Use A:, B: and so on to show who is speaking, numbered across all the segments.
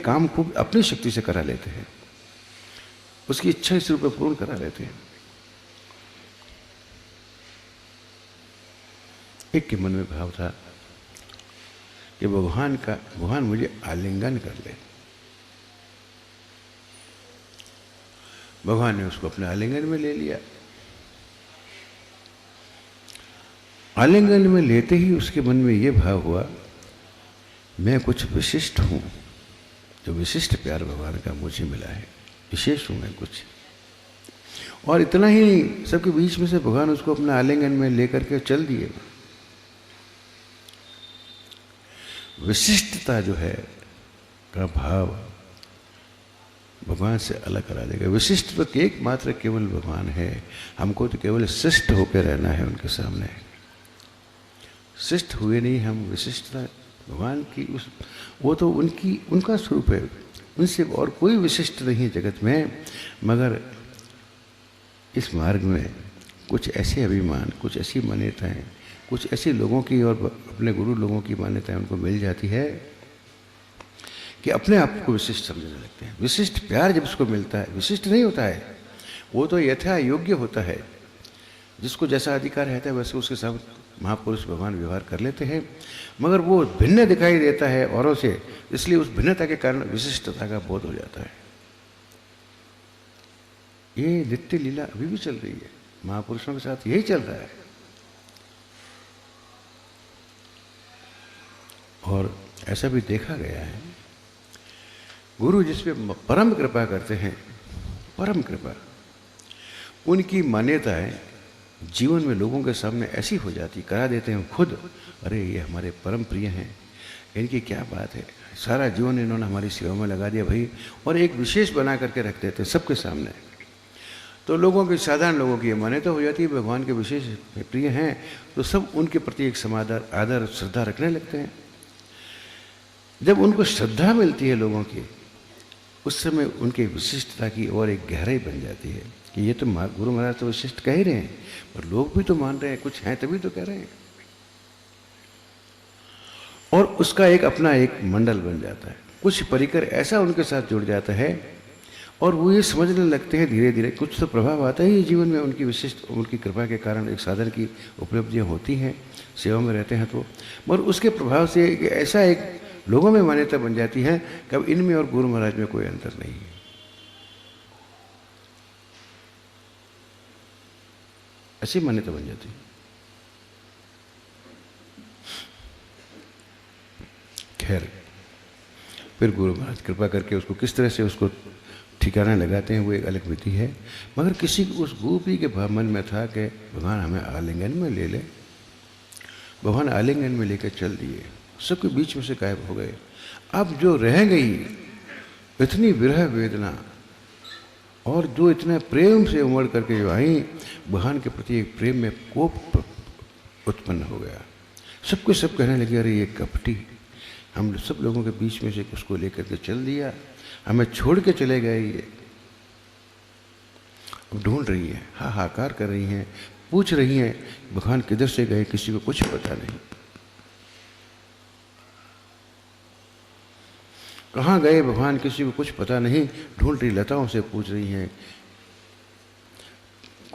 A: काम खूब अपनी शक्ति से करा लेते हैं, उसकी इच्छा इस रूप में पूर्ण करा लेते हैं। एक के मन में भाव था कि भगवान मुझे आलिंगन कर ले। भगवान ने उसको अपने आलिंगन में ले लिया। आलिंगन में लेते ही उसके मन में यह भाव हुआ, मैं कुछ विशिष्ट हूं, जो विशिष्ट प्यार भगवान का मुझे मिला है, विशेष हूं मैं कुछ। और इतना ही सबके बीच में से भगवान उसको अपना आलिंगन में लेकर के चल दिए। विशिष्टता जो है का भाव भगवान से अलग करा देगा। विशिष्ट तो एकमात्र केवल भगवान है, हमको तो केवल शिष्ट होकर रहना है उनके सामने। शिष्ट हुए नहीं हम, विशिष्टता भगवान की वो तो उनका स्वरूप है, उनसे और कोई विशिष्ट नहीं है जगत में। मगर इस मार्ग में कुछ ऐसे अभिमान, कुछ ऐसी मान्यताएं, कुछ ऐसे लोगों की और अपने गुरु लोगों की मान्यताएं उनको मिल जाती है कि अपने आप को विशिष्ट समझने लगते हैं। विशिष्ट प्यार जब उसको मिलता है, विशिष्ट नहीं होता है, वो तो यथा योग्य होता है। जिसको जैसा अधिकार रहता है वैसे उसके साथ महापुरुष भगवान व्यवहार कर लेते हैं, मगर वो भिन्न दिखाई देता है औरों से, इसलिए उस भिन्नता के कारण विशिष्टता का बोध हो जाता है। ये नित्य लीला अभी भी चल रही है, महापुरुषों के साथ यही चल रहा है। और ऐसा भी देखा गया है, गुरु जिस पे परम कृपा करते हैं, परम कृपा, उनकी मान्यताएं जीवन में लोगों के सामने ऐसी हो जाती, करा देते हैं खुद, अरे ये हमारे परम प्रिय हैं, इनकी क्या बात है, सारा जीवन इन्होंने हमारी सेवा में लगा दिया भाई, और एक विशेष बना करके रख देते हैं सबके सामने। तो लोगों की, साधारण लोगों की मान्यता हो जाती है भगवान के विशेष प्रिय हैं, तो सब उनके प्रति एक समादर, आदर, श्रद्धा रखने लगते हैं। जब उनको श्रद्धा मिलती है लोगों की, उस समय उनके विशिष्टता की और एक गहराई बन जाती है कि ये तो गुरु महाराज तो विशिष्ट कह ही रहे हैं, पर लोग भी तो मान रहे हैं, कुछ हैं तभी तो कह रहे हैं। और उसका एक अपना एक मंडल बन जाता है, कुछ परिकर ऐसा उनके साथ जुड़ जाता है, और वो ये समझने लगते हैं धीरे धीरे, कुछ तो प्रभाव आता ही जीवन में उनकी विशिष्ट, उनकी कृपा के कारण एक साधन की उपलब्धियाँ होती हैं, सेवा में रहते हैं तो, मगर उसके प्रभाव से ऐसा एक लोगों में मान्यता बन जाती है कि अब इनमें और गुरु महाराज में कोई अंतर नहीं है। ऐसी मान्यता बन जाती है। खैर, फिर गुरु महाराज कृपा करके उसको किस तरह से उसको ठिकाना लगाते हैं वो एक अलग विधि है। मगर किसी उस गोपी के मन में था कि भगवान हमें आलिंगन में ले ले। भगवान आलिंगन में लेकर चल दिए, सबके बीच में से गायब हो गए। अब जो रह गई इतनी विरह वेदना, और जो इतने प्रेम से उमड़ करके जो आई, भगवान के प्रति एक प्रेम में कोप उत्पन्न हो गया। सबके सब कहने लगे, अरे ये कपटी, हम सब लोगों के बीच में से उसको लेकर के चल दिया, हमें छोड़ के चले गए। ये अब ढूंढ रही है, हाहाकार कर रही हैं, पूछ रही हैं भगवान किधर से गए, किसी को कुछ पता नहीं, कहाँ गए भगवान, किसी को कुछ पता नहीं। ढूंढ रही, लताओं से पूछ रही हैं,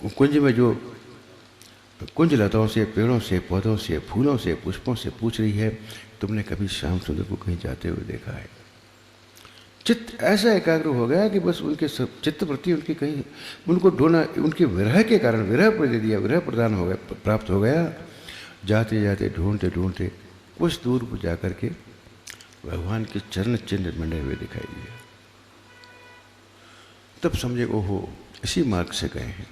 A: कुंज में जो कुंज लताओं से, पेड़ों से, पौधों से, फूलों से, पुष्पों से पूछ रही है, तुमने कभी श्याम सुंदर को कहीं जाते हुए देखा है? चित्त ऐसा एकाग्र हो गया कि बस उनके चित्त प्रति उनकी कहीं, उनको ढूंढना, उनके विरह के कारण विरह दे दिया, विरह प्रदान हो गया, प्राप्त हो गया। जाते जाते ढूंढते ढूंढते कुछ दूर पर जाकर के भगवान के चरण चिन्ह मंडे हुए दिखाई दिए। तब समझे, ओहो, इसी मार्ग से गए हैं।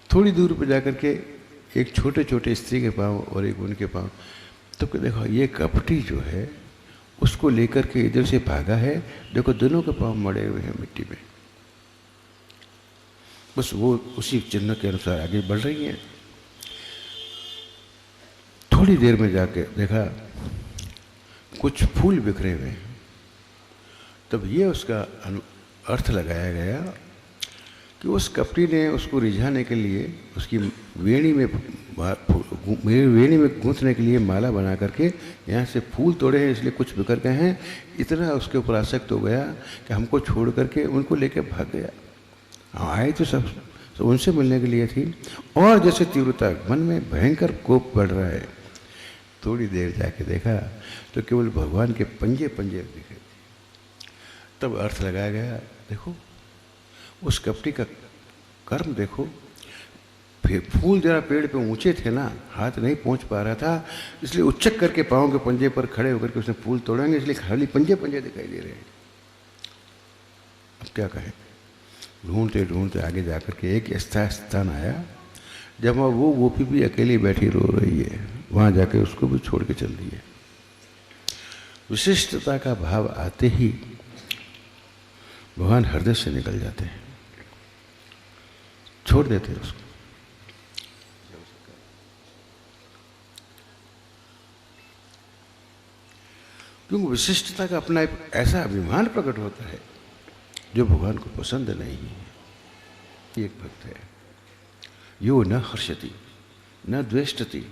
A: थोड़ी दूर पर जाकर के एक छोटे छोटे स्त्री के पांव और एक उनके पांव, तब देखो ये कपटी जो है उसको लेकर के इधर से भागा है, देखो दोनों के पांव मड़े हुए हैं मिट्टी में। बस वो उसी चिन्ह के अनुसार आगे बढ़ रही हैं। थोड़ी देर में जाके देखा कुछ फूल बिखरे हुए हैं। तब ये उसका अर्थ लगाया गया कि उस कपटी ने उसको रिझाने के लिए उसकी वेणी में मेरी वेणी में गूंथने के लिए माला बना करके यहाँ से फूल तोड़े हैं, इसलिए कुछ बिखर गए हैं। इतना उसके ऊपर आसक्त हो गया कि हमको छोड़ करके उनको लेकर भाग गया। आए तो सब उनसे मिलने के लिए थी, और जैसे तीव्रता मन में भयंकर कोप बढ़ रहा है। थोड़ी देर जाके देखा तो केवल भगवान के पंजे पंजे दिखे। तब अर्थ लगाया गया, देखो उस कपटी का कर्म देखो, फिर फूल जरा पेड़ पे ऊंचे थे ना, हाथ नहीं पहुंच पा रहा था, इसलिए उच्चक करके पाँव के पंजे पर खड़े होकर के उसने फूल तोड़ेंगे, इसलिए खाली पंजे पंजे दिखाई दे रहे हैं। अब क्या कहें, ढूंढते ढूंढते आगे जाकर के एक ऐसा स्थान आया जब वो गोपी भी अकेली बैठी रो रही है, वहाँ जाके उसको भी छोड़ के चल रही है। विशिष्टता का भाव आते ही भगवान हृदय से निकल जाते हैं, छोड़ देते हैं उसको। क्योंकि विशिष्टता का अपना एक ऐसा अभिमान प्रकट होता है जो भगवान को पसंद नहीं है। एक भक्त है, यो न हर्षति न द्वेष्टति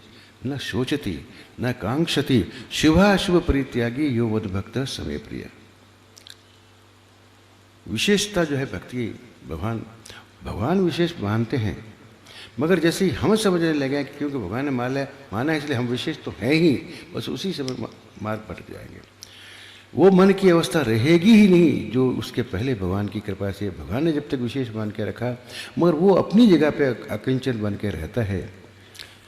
A: न शोचति न कांक्षति शुभाशुभ परित्यागी यो वद भक्त समय प्रिय। विशेषता जो है भक्ति, भगवान विशेष मानते हैं, मगर जैसे ही हम समझने लगे कि क्योंकि भगवान ने माना है इसलिए हम विशेष तो हैं ही, बस उसी समय मार्ग भटक जाएंगे। वो मन की अवस्था रहेगी ही नहीं जो उसके पहले भगवान की कृपा से भगवान ने जब तक विशेष मान के रखा, मगर वो अपनी जगह पे अकिंचन बन के रहता है,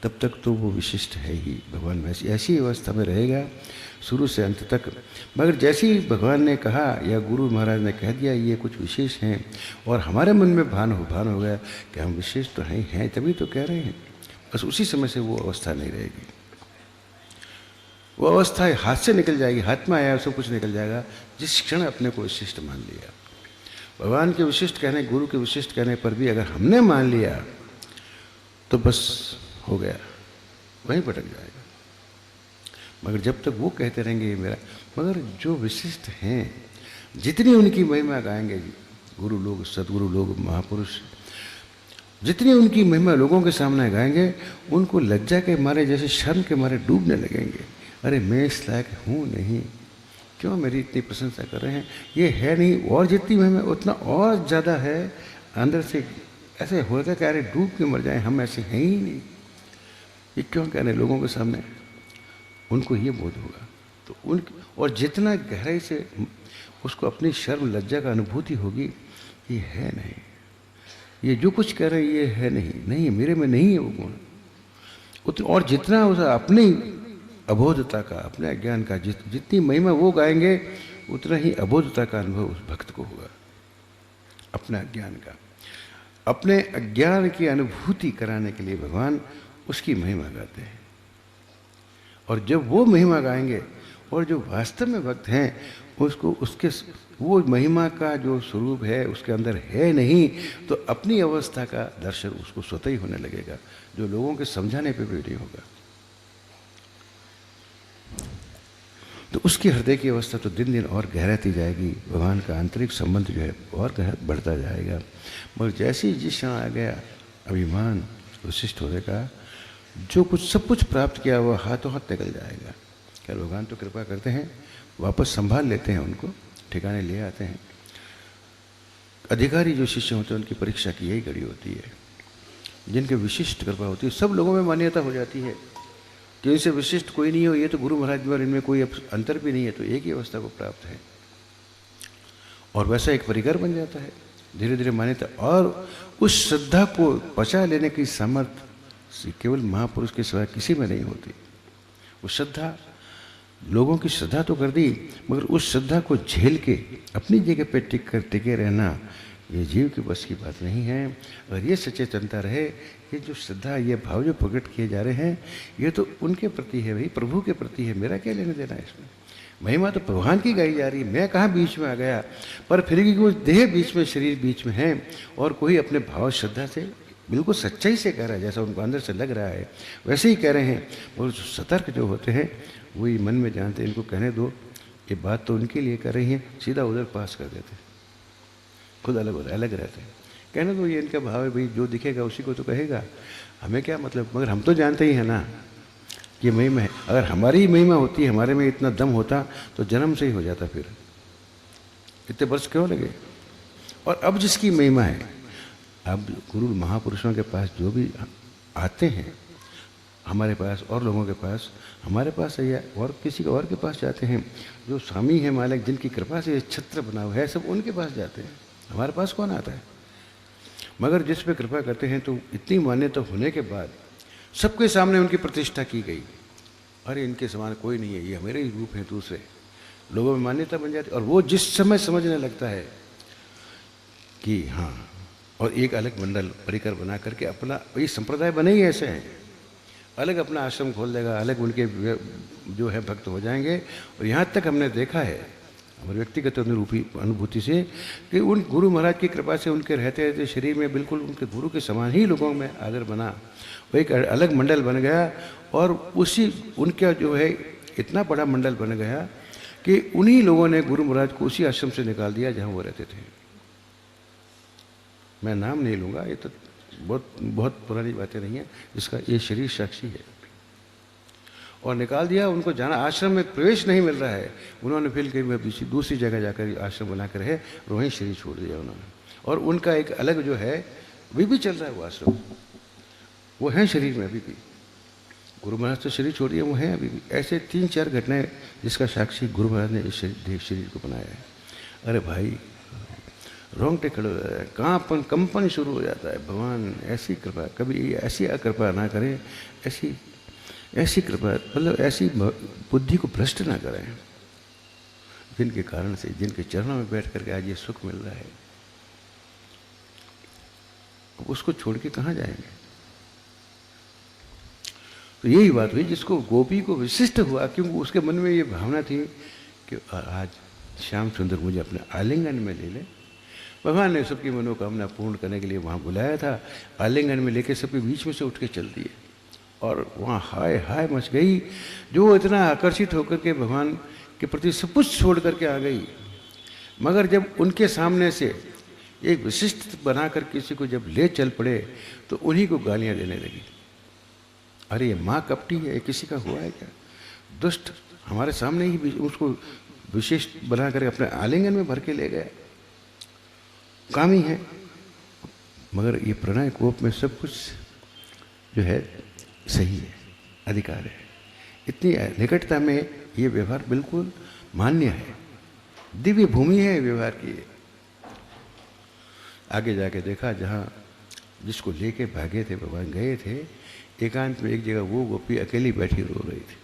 A: तब तक तो वो विशिष्ट है ही। भगवान में ऐसी अवस्था में रहेगा शुरू से अंत तक। मगर जैसे ही भगवान ने कहा या गुरु महाराज ने कह दिया ये कुछ विशेष हैं, और हमारे मन में भान हो गया कि हम विशेष तो हैं, तभी तो कह रहे हैं, बस उसी समय से वो अवस्था नहीं रहेगी। वो अवस्था हाथ से निकल जाएगी, हाथ में आया सब कुछ निकल जाएगा जिस क्षण अपने को विशिष्ट मान लिया। भगवान के विशिष्ट कहने, गुरु के विशिष्ट कहने पर भी अगर हमने मान लिया तो बस हो गया, वहीं भटक जाएगा। मगर जब तक वो कहते रहेंगे मेरा, मगर जो विशिष्ट हैं जितनी उनकी महिमा गाएंगे गुरु लोग, सदगुरु लोग, महापुरुष, जितनी उनकी महिमा लोगों के सामने गाएंगे, उनको लज्जा के मारे, जैसे शर्म के मारे डूबने लगेंगे। अरे मैं इस लायक हूँ नहीं, क्यों मेरी इतनी प्रशंसा कर रहे हैं, ये है नहीं, और जितनी महिमा उतना और ज़्यादा है। अंदर से ऐसे होगा कि अरे डूब के मर जाए, हम ऐसे हैं ही नहीं, ये क्यों कह रहे हैं लोगों के सामने। उनको ये बोध होगा तो और जितना गहराई से उसको अपनी शर्म लज्जा का अनुभूति होगी, ये है नहीं, ये जो कुछ कह रहे हैं ये है नहीं, मेरे में नहीं है वो गुण। और जितना उस अपनी अबोधता का, अपने अज्ञान का, जितनी महिमा वो गाएंगे, उतना ही अबोधता का अनुभव उस भक्त को होगा, अपने अज्ञान का। अपने अज्ञान की अनुभूति कराने के लिए भगवान उसकी महिमा गाते हैं। और जब वो महिमा गाएंगे और जो वास्तव में भक्त हैं उसको उसके वो महिमा का जो स्वरूप है उसके अंदर है नहीं, तो अपनी अवस्था का दर्शन उसको स्वतः ही होने लगेगा, जो लोगों के समझाने पे भी नहीं होगा। तो उसके हृदय की अवस्था तो दिन दिन और गहराती जाएगी, भगवान का आंतरिक संबंध जो है और बढ़ता जाएगा। मगर जैसे ही जिस क्षण आ गया अभिमान विशिष्ट होने का, जो कुछ सब कुछ प्राप्त किया हुआ हाथों हाथ निकल जाएगा। क्या भगवान तो कृपा करते हैं, वापस संभाल लेते हैं, उनको ठिकाने ले आते हैं। अधिकारी जो शिष्य होते हैं उनकी परीक्षा की यही घड़ी होती है, जिनके विशिष्ट कृपा होती है। सब लोगों में मान्यता हो जाती है कि इनसे विशिष्ट कोई नहीं हो, ये तो गुरु महाराज में और इनमें कोई अंतर भी नहीं है, तो एक ही अवस्था को प्राप्त है। और वैसा एक परिकर बन जाता है, धीरे धीरे मान्यता। और उस श्रद्धा को पचा लेने की सामर्थ्य केवल महापुरुष के सिवा किसी में नहीं होती। वो श्रद्धा, लोगों की श्रद्धा तो कर दी, मगर उस श्रद्धा को झेल के अपनी जगह पे टिके रहना, ये जीव की बस की बात नहीं है। अगर ये सचेतनता रहे, ये जो श्रद्धा, ये भाव जो प्रकट किए जा रहे हैं, ये तो उनके प्रति है भाई, प्रभु के प्रति है, मेरा क्या लेना देना है इसमें। महिमा तो भगवान की गाई जा रही है, मैं कहाँ बीच में आ गया। पर फिर भी वो देह बीच में, शरीर बीच में है, और कोई अपने भाव श्रद्धा से बिल्कुल सच्चाई से कह रहा है, जैसा उनको अंदर से लग रहा है वैसे ही कह रहे हैं। और सतर्क जो होते हैं वही मन में जानते हैं, इनको कहने दो, ये बात तो उनके लिए कर रही है, सीधा उधर पास कर देते, खुद अलग रहते हैं। कहने तो ये इनका भाव है, भाई जो दिखेगा उसी को तो कहेगा, हमें क्या मतलब। मगर हम तो जानते ही हैं ना कि महिमा है। अगर हमारी महिमा होती, हमारे में इतना दम होता तो जन्म से ही हो जाता, फिर इतने वर्ष क्यों लगे। और अब जिसकी महिमा है, अब गुरु महापुरुषों के पास जो भी आते हैं, हमारे पास और लोगों के पास, हमारे पास है या और किसी और के पास जाते हैं, जो स्वामी है मालिक, जिनकी कृपा से ये छत्र बना हुआ है, सब उनके पास जाते हैं। हमारे पास कौन आता है। मगर जिस पे कृपा करते हैं तो इतनी मान्यता होने के बाद सबके सामने उनकी प्रतिष्ठा की गई, अरे इनके समान कोई नहीं है, ये हमारे ही रूप हैं दूसरे, लोगों में मान्यता बन जाती। और वो जिस समय समझने लगता है कि हाँ, और एक अलग मंडल परिकर बना करके अपना, ये संप्रदाय बने ही ऐसे हैं, अलग अपना आश्रम खोल देगा, अलग उनके जो है भक्त हो जाएंगे। और यहाँ तक हमने देखा है हमारे व्यक्तिगत अनुभूति से कि उन गुरु महाराज की कृपा से उनके रहते रहते शरीर में बिल्कुल उनके गुरु के समान ही लोगों में आदर बना, वो एक अलग मंडल बन गया। और उसी उनका जो है इतना बड़ा मंडल बन गया कि उन्हीं लोगों ने गुरु महाराज को उसी आश्रम से निकाल दिया जहाँ वो रहते थे। मैं नाम नहीं लूँगा, ये तो बहुत पुरानी बातें नहीं है, इसका ये शरीर साक्षी है। और निकाल दिया उनको, जाना आश्रम में प्रवेश नहीं मिल रहा है, उन्होंने फिर कहीं दूसरी जगह जाकर आश्रम बना कर है, वहीं शरीर छोड़ दिया उन्होंने। और उनका एक अलग जो है अभी भी चल रहा है वो आश्रम, वो है शरीर में अभी भी। गुरु महाराज तो शरीर छोड़ दिया, वो हैं अभी भी। ऐसे 3-4 घटनाएं जिसका साक्षी गुरु महाराज ने इस शरीर को बनाया है। अरे भाई रोंगटे खड़े हो जाता है, कांपन कंपन शुरू हो जाता है। भगवान ऐसी कृपा, कभी ऐसी अकृपा ना करें, ऐसी कृपा, मतलब ऐसी बुद्धि को भ्रष्ट ना करें, जिनके कारण से, जिनके चरणों में बैठ करके आज ये सुख मिल रहा है, उसको छोड़ के कहाँ जाएंगे। तो यही बात हुई जिसको गोपी को विशिष्ट हुआ, क्योंकि उसके मन में ये भावना थी कि आज श्याम सुंदर मुझे अपने आलिंगन में ले ले। भगवान ने सबकी मनोकामना पूर्ण करने के लिए वहाँ बुलाया था, आलिंगन में लेके सबके बीच में से उठ के चल दिए। और वहाँ हाय हाय मच गई, जो इतना आकर्षित होकर के भगवान के प्रति सब कुछ छोड़ करके आ गई। मगर जब उनके सामने से एक विशिष्ट बनाकर किसी को जब ले चल पड़े तो उन्हीं को गालियाँ देने लगी। अरे ये माँ कपटी है, किसी का हुआ है क्या, दुष्ट, हमारे सामने ही उसको विशेष बना कर अपने आलिंगन में भर के ले गया, कामी है। मगर ये प्रणय कोप में सब कुछ जो है सही है, अधिकार है। इतनी निकटता में ये व्यवहार बिल्कुल मान्य है, दिव्य भूमि है व्यवहार की। आगे जाके देखा, जहाँ जिसको लेके भागे थे भगवान, गए थे एकांत में एक जगह, वो गोपी अकेली बैठी रो रही थी।